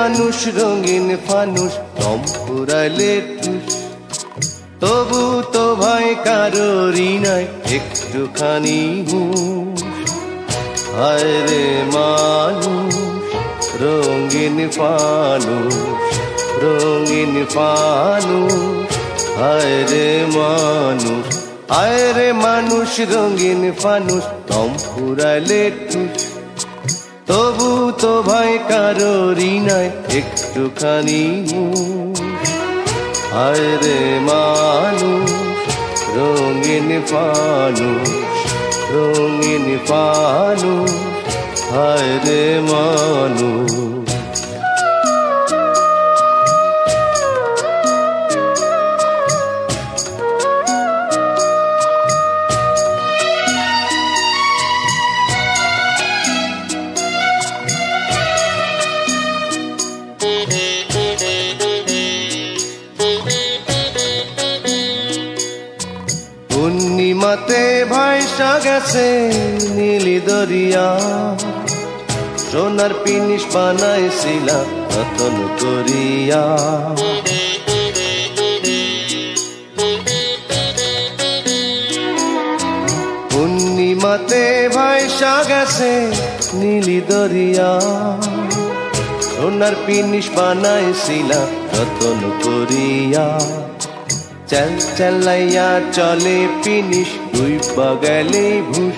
মানুষ রঙিন ফানুষ দম ফুরাইলে টুস তবু তো ভাই কারোরই নাই একটুখানি হুঁশ হায় রে মানুষ রঙিন ফানুষ রঙিন ফানুষ হায় রে মানুষ হায় রে মানুষ রঙিন ফানুষ দম ফুরাইলে টুস তবু তো ভাই কারোরই নাই একটুখানি হায় রে মানুষ রঙিন ফানুষ রঙিন ফানুষ হায় রে মানুষ পূর্ণিমাতে ভাইসা গেছে নীলি দরিয়া সোনার পিনিস বানাইছিলা রতন করিয়া পূর্ণিমাতে ভাইসা গেছে নীলি দরিয়া সোনার পিনিস বানাইছিলা রতন করিয়া চল চলাইয়া চলে পিনিস দুই বাগালে ভুষ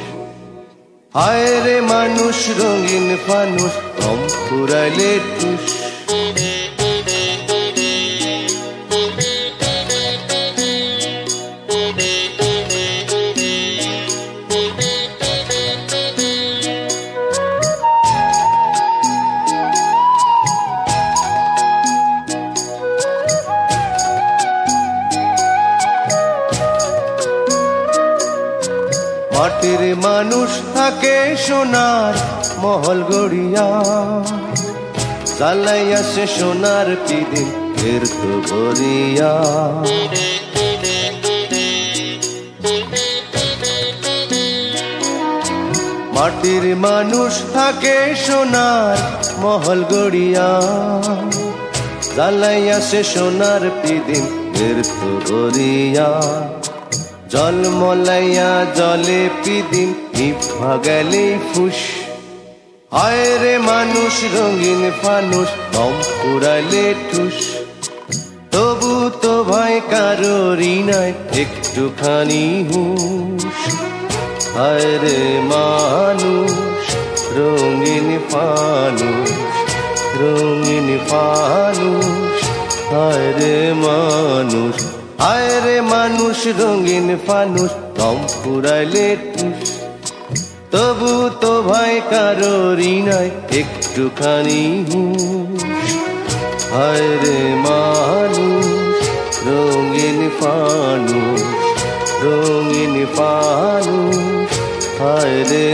হায় রে মানুষ রঙিন ফানুষ দম ফুরাইলে টুস মাটির মানুষ থাকে সোনার মহল গড়িয়া চালাইয়া সে সোনার পিদিন এর তো ভরিয়া মাটির মানুষ থাকে সোনার মহল গড়িয়া চালাইয়া সে সোনার পিদিন এর তো ভরিয়া জল মলাইয়া জলে পিদিন ভাগালে ফুস হায় রে মানুষ রঙিন ফানুষ দম ফুরাইলে ঠুস তবু তো ভাই কারোরই নাই একটুখানি হুঁশ হায় রে মানুষ রঙিন ফানুষ রঙিন ফানুষ হায় রে মানুষ হায় রে মানুষ রঙিন ফানুষ দম ফুরাইলে টুস তবু তো ভাই কারোরই নাই একটুখানি হুঁশ হায় রে মানুষ রঙিন ফানুষ রঙিন ফানুষ হায় রে